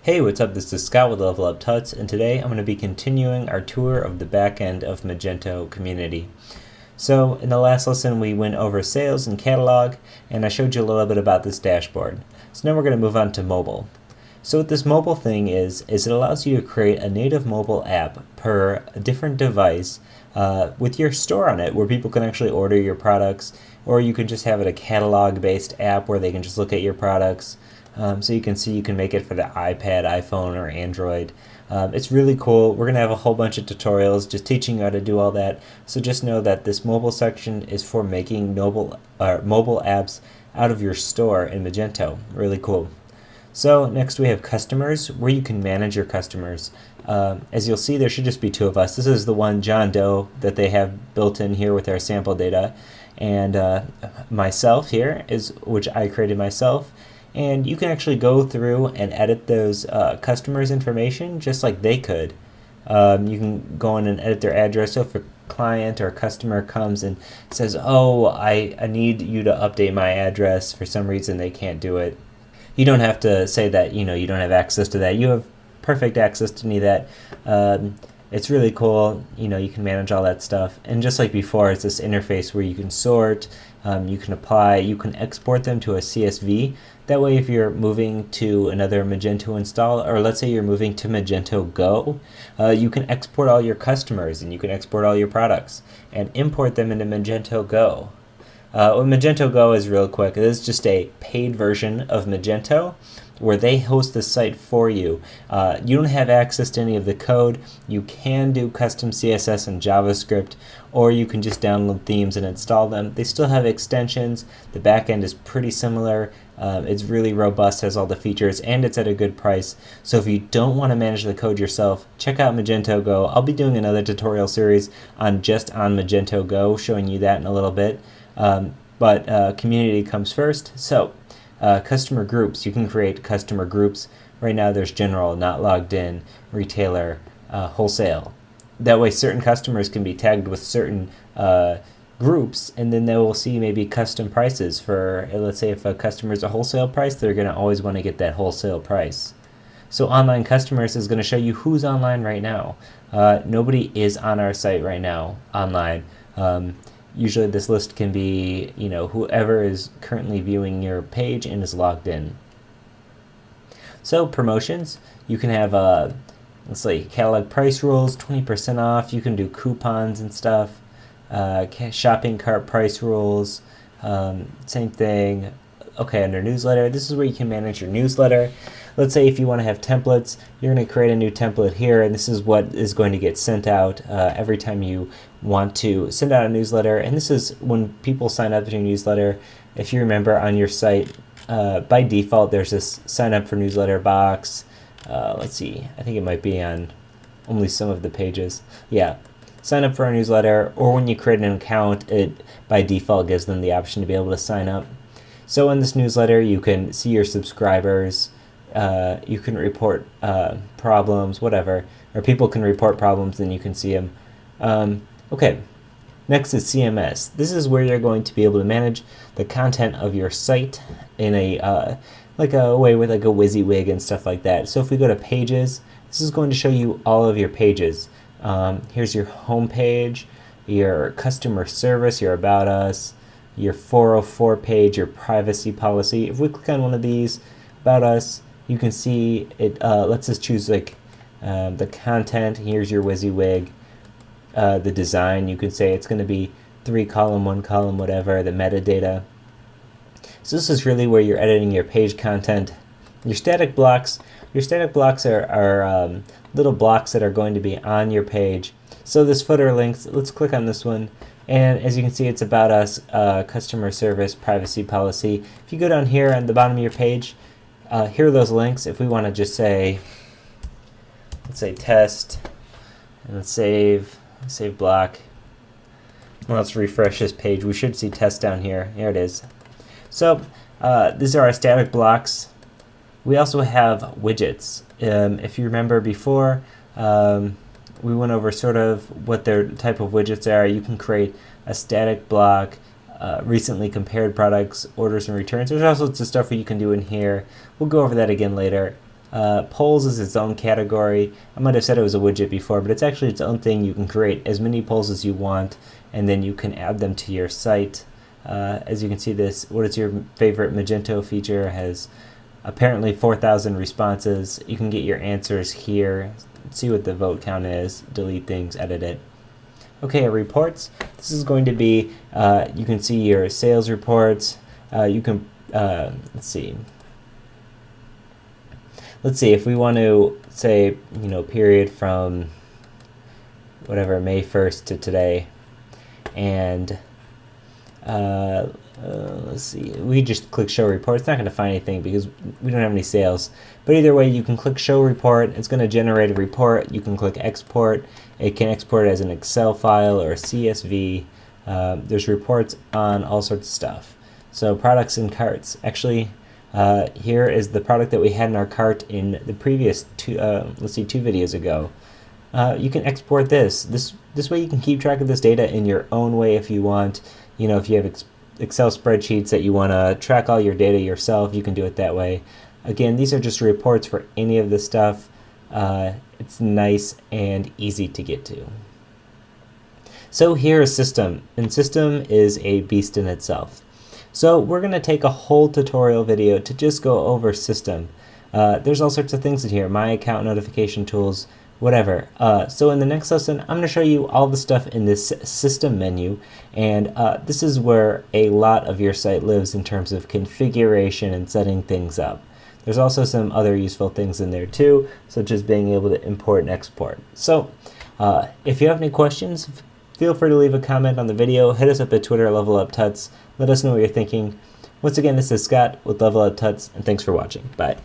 Hey, what's up? This is Scott with Level Up Tuts, and today I'm going to be continuing our tour of the back end of Magento community. So in the last lesson we went over sales and catalog, and I showed you a little bit about this dashboard. So now we're going to move on to mobile. So what this mobile thing is it allows you to create a native mobile app per a different device with your store on it, where people can actually order your products, or you can just have it a catalog-based app where they can just look at your products. So you can see you can make it for the iPad, iPhone, or Android. It's really cool. We're going to have a whole bunch of tutorials just teaching you how to do all that. So just know that this mobile section is for making mobile apps out of your store in Magento. Really cool. So next we have customers, where you can manage your customers. As you'll see, there should just be two of us. This is the one, John Doe, that they have built in here with our sample data. And myself here, which I created myself. And you can actually go through and edit those customers' information just like they could. You can go in and edit their address. So if a client or a customer comes and says, oh, I need you to update my address, for some reason they can't do it, you don't have to say that you don't have access to that. You have perfect access to any of that. It's really cool. You can manage all that stuff. And just like before, it's this interface where you can sort, you can apply, you can export them to a CSV. That way, if you're moving to another Magento install, or let's say you're moving to Magento Go, you can export all your customers and you can export all your products and import them into Magento Go. What Magento Go is, real quick, it is just a paid version of Magento where they host the site for you. You don't have access to any of the code. You can do custom CSS and JavaScript, or you can just download themes and install them. They still have extensions. The backend is pretty similar. It's really robust, has all the features, and it's at a good price. So if you don't want to manage the code yourself, check out Magento Go. I'll be doing another tutorial series on Magento Go, showing you that in a little bit. But community comes first. So customer groups, you can create customer groups. Right now there's general, not logged in, retailer, wholesale. That way certain customers can be tagged with certain groups, and then they will see maybe custom prices for, let's say if a customer is a wholesale price, they're going to always want to get that wholesale price. So online customers is going to show you who's online right now. Nobody is on our site right now online. Usually this list can be, whoever is currently viewing your page and is logged in. So promotions, you can have, let's say, catalog price rules, 20% off. You can do coupons and stuff. Shopping cart price rules, same thing. Okay, under newsletter, this is where you can manage your newsletter. Let's say if you want to have templates, you're going to create a new template here, and this is what is going to get sent out every time you want to send out a newsletter. And this is when people sign up to your newsletter. If you remember, on your site, by default, there's this sign up for newsletter box. Let's see, I think it might be on only some of the pages. Yeah. Sign up for a newsletter, or when you create an account, it by default gives them the option to be able to sign up. So in this newsletter, you can see your subscribers, you can report problems, whatever, or people can report problems and you can see them. Okay, next is CMS. This is where you're going to be able to manage the content of your site in a like a way with like a WYSIWYG and stuff like that. So if we go to pages, this is going to show you all of your pages. Here's your home page, your customer service, your about us, your 404 page, your privacy policy. If we click on one of these, about us, you can see it lets us choose like the content. Here's your WYSIWYG. The design, you can say it's going to be 3 column, 1 column, whatever, the metadata. So this is really where you're editing your page content. Your static blocks are little blocks that are going to be on your page. So this footer links, let's click on this one, and as you can see, it's about us, customer service, privacy policy. If you go down here on the bottom of your page, here are those links. If we want to just say, let's say test, and let's save block. Well, let's refresh this page. We should see test down here. Here it is. So these are our static blocks. We also have widgets. If you remember before, we went over sort of what their type of widgets are. You can create a static block, recently compared products, orders and returns. There's all sorts of stuff you can do in here. We'll go over that again later. Polls is its own category. I might have said it was a widget before, but it's actually its own thing. You can create as many polls as you want, and then you can add them to your site. As you can see, this what is your favorite Magento feature has apparently 4,000 responses. You can get your answers here, see what the vote count is, delete things, edit it. Okay, reports. This is going to be, you can see your sales reports. You can, let's see. Let's see, if we want to say, period from whatever, May 1st to today, and let's see, we just click show report. It's not going to find anything because we don't have any sales. But either way, you can click show report. It's going to generate a report. You can click export. It can export it as an Excel file or a CSV. There's reports on all sorts of stuff. So products and carts. Actually, here is the product that we had in our cart in the previous two videos ago. You can export this. This way you can keep track of this data in your own way if you want. If you have Excel spreadsheets that you want to track all your data yourself, you can do it that way. Again, these are just reports for any of this stuff. It's nice and easy to get to. So here is system, and system is a beast in itself. So we're going to take a whole tutorial video to just go over system. There's all sorts of things in here, my account notification tools, whatever. So in the next lesson, I'm going to show you all the stuff in this system menu, and this is where a lot of your site lives in terms of configuration and setting things up. There's also some other useful things in there too, such as being able to import and export. So if you have any questions, feel free to leave a comment on the video. Hit us up at Twitter, LevelUpTuts. Let us know what you're thinking. Once again, this is Scott with Level Up Tuts, and thanks for watching. Bye.